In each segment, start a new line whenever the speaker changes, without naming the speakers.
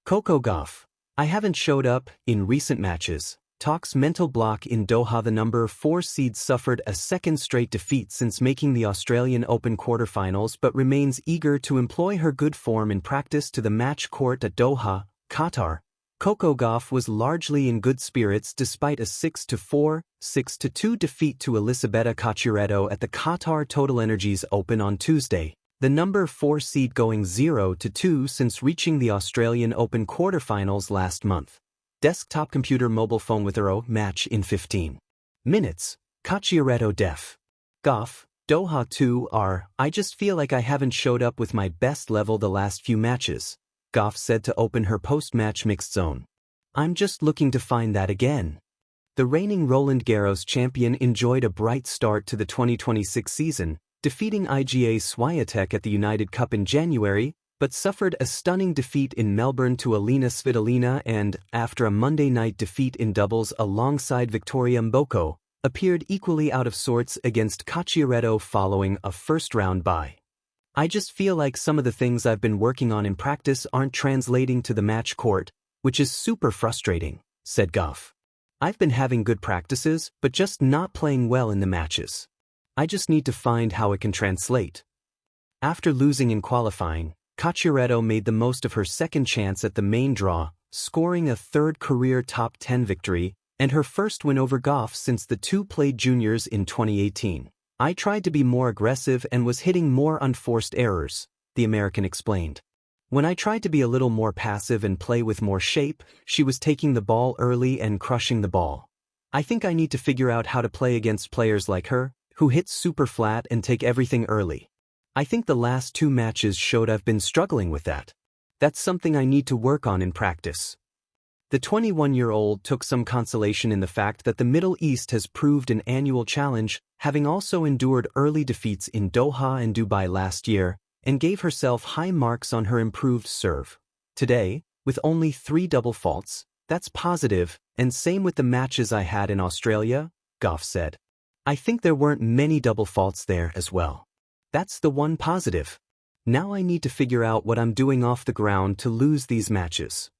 Coco Gauff. I haven't showed up in recent matches. Talks mental block in Doha. The number 4 seed suffered a second straight defeat since making the Australian Open quarterfinals but remains eager to employ her good form in practice to the match court at Doha, Qatar. Coco Gauff was largely in good spirits despite a 6-4, 6-2 defeat to Elisabetta Cocciaretto at the Qatar TotalEnergies Open on Tuesday. The number 4 seed going 0-2 since reaching the Australian Open quarterfinals last month. Desktop computer mobile phone with Euro match in 15 minutes. Cocciaretto def. Gauff, Doha 2R. I just feel like I haven't showed up with my best level the last few matches, Gauff said to open her post-match mixed zone. I'm just looking to find that again. The reigning Roland Garros champion enjoyed a bright start to the 2026 season, defeating IGA Swiatek at the United Cup in January, but suffered a stunning defeat in Melbourne to Alina Svitolina and, after a Monday night defeat in doubles alongside Victoria Mboko, appeared equally out of sorts against Cocciaretto following a first-round bye. I just feel like some of the things I've been working on in practice aren't translating to the match court, which is super frustrating, said Gauff. I've been having good practices, but just not playing well in the matches. I just need to find how it can translate. After losing in qualifying, Cocciaretto made the most of her second chance at the main draw, scoring a third career top 10 victory, and her first win over Gauff since the two played juniors in 2018. I tried to be more aggressive and was hitting more unforced errors, the American explained. When I tried to be a little more passive and play with more shape, she was taking the ball early and crushing the ball. I think I need to figure out how to play against players like her, who hit super flat and take everything early. I think the last 2 matches showed I've been struggling with that. That's something I need to work on in practice. The 21-year-old took some consolation in the fact that the Middle East has proved an annual challenge, having also endured early defeats in Doha and Dubai last year, and gave herself high marks on her improved serve. Today, with only 3 double faults, that's positive, and same with the matches I had in Australia, Gauff said. I think there weren't many double faults there as well. That's the one positive. Now I need to figure out what I'm doing off the ground to lose these matches.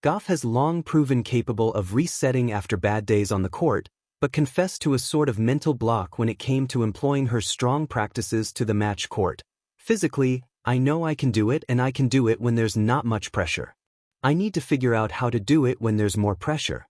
Gauff has long proven capable of resetting after bad days on the court, but confessed to a sort of mental block when it came to employing her strong practices to the match court. Physically, I know I can do it and I can do it when there's not much pressure. I need to figure out how to do it when there's more pressure.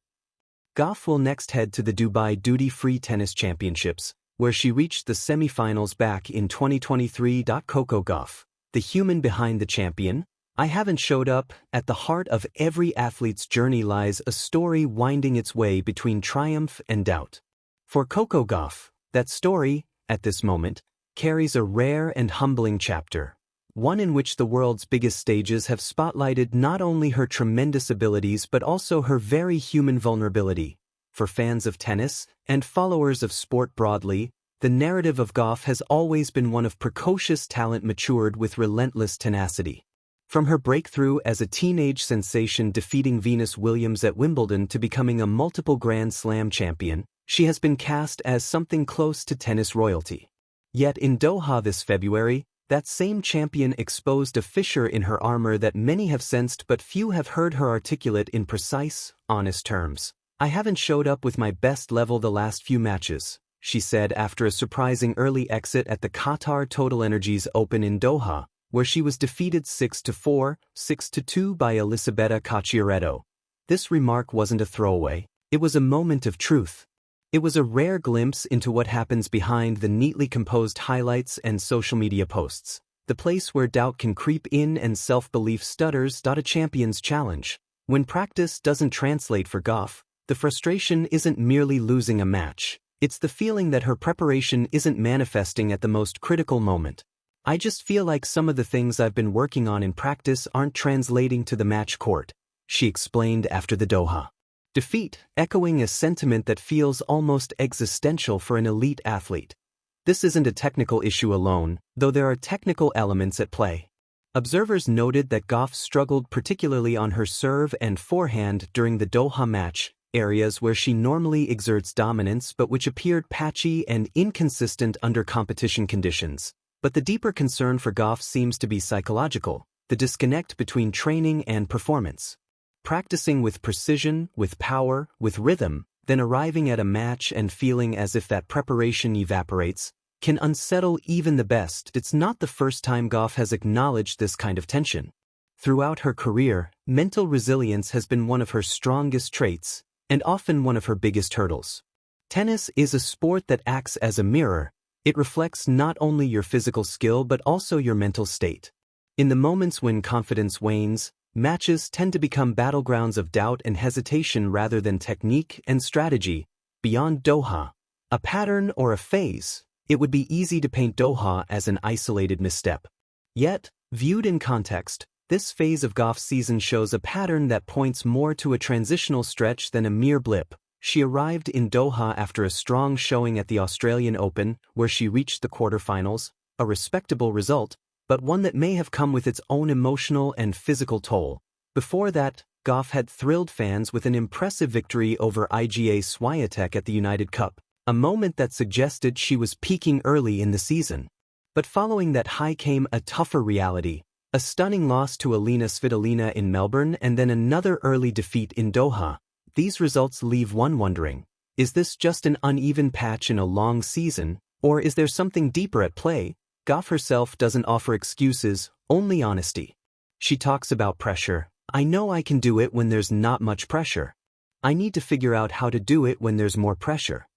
Gauff will next head to the Dubai Duty-Free Tennis Championships, where she reached the semi-finals back in 2023. Coco Gauff, the human behind the champion. I haven't showed up. At the heart of every athlete's journey lies a story winding its way between triumph and doubt. For Coco Gauff, that story, at this moment, carries a rare and humbling chapter, one in which the world's biggest stages have spotlighted not only her tremendous abilities but also her very human vulnerability. For fans of tennis, and followers of sport broadly, the narrative of Gauff has always been one of precocious talent matured with relentless tenacity. From her breakthrough as a teenage sensation defeating Venus Williams at Wimbledon to becoming a multiple Grand Slam champion, she has been cast as something close to tennis royalty. Yet in Doha this February, that same champion exposed a fissure in her armor that many have sensed but few have heard her articulate in precise, honest terms. I haven't showed up with my best level the last few matches, she said after a surprising early exit at the Qatar TotalEnergies Open in Doha, where she was defeated 6-4, 6-2 by Elisabetta Cocciaretto. This remark wasn't a throwaway, it was a moment of truth. It was a rare glimpse into what happens behind the neatly composed highlights and social media posts, the place where doubt can creep in and self-belief stutters. A champion's challenge. When practice doesn't translate for Gauff, the frustration isn't merely losing a match, it's the feeling that her preparation isn't manifesting at the most critical moment. I just feel like some of the things I've been working on in practice aren't translating to the match court, she explained after the Doha defeat, echoing a sentiment that feels almost existential for an elite athlete. This isn't a technical issue alone, though there are technical elements at play. Observers noted that Gauff struggled particularly on her serve and forehand during the Doha match, areas where she normally exerts dominance but which appeared patchy and inconsistent under competition conditions. But the deeper concern for Gauff seems to be psychological. the disconnect between training and performance. Practicing with precision, with power, with rhythm, then arriving at a match and feeling as if that preparation evaporates, can unsettle even the best. It's not the first time Gauff has acknowledged this kind of tension. Throughout her career, mental resilience has been one of her strongest traits, and often one of her biggest hurdles. Tennis is a sport that acts as a mirror. It reflects not only your physical skill but also your mental state. In the moments when confidence wanes, matches tend to become battlegrounds of doubt and hesitation rather than technique and strategy. Beyond Doha, a pattern or a phase, it would be easy to paint Doha as an isolated misstep. Yet, viewed in context, this phase of Gauff's season shows a pattern that points more to a transitional stretch than a mere blip. She arrived in Doha after a strong showing at the Australian Open, where she reached the quarterfinals, a respectable result, but one that may have come with its own emotional and physical toll. Before that, Gauff had thrilled fans with an impressive victory over Iga Swiatek at the United Cup, a moment that suggested she was peaking early in the season. But following that high came a tougher reality, a stunning loss to Alina Svitolina in Melbourne and then another early defeat in Doha. These results leave one wondering, is this just an uneven patch in a long season, or is there something deeper at play? Gauff herself doesn't offer excuses, only honesty. She talks about pressure. I know I can do it when there's not much pressure. I need to figure out how to do it when there's more pressure.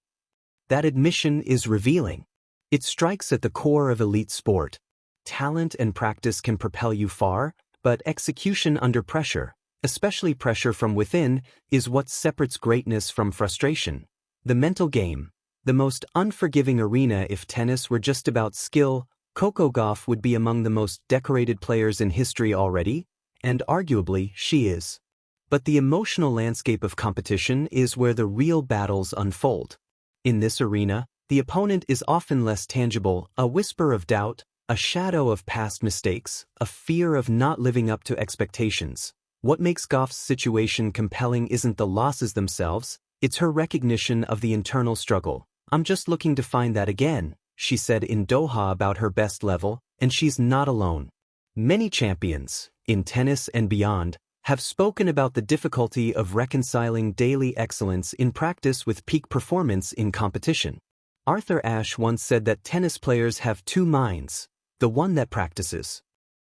That admission is revealing. It strikes at the core of elite sport. Talent and practice can propel you far, but execution under pressure, especially pressure from within, is what separates greatness from frustration. The mental game, the most unforgiving arena. If tennis were just about skill, Coco Gauff would be among the most decorated players in history already, and arguably she is. But the emotional landscape of competition is where the real battles unfold. In this arena, the opponent is often less tangible, a whisper of doubt, a shadow of past mistakes, a fear of not living up to expectations. What makes Gauff's situation compelling isn't the losses themselves, it's her recognition of the internal struggle. I'm just looking to find that again, she said in Doha about her best level, and she's not alone. Many champions, in tennis and beyond, have spoken about the difficulty of reconciling daily excellence in practice with peak performance in competition. Arthur Ashe once said that tennis players have two minds, the one that practices,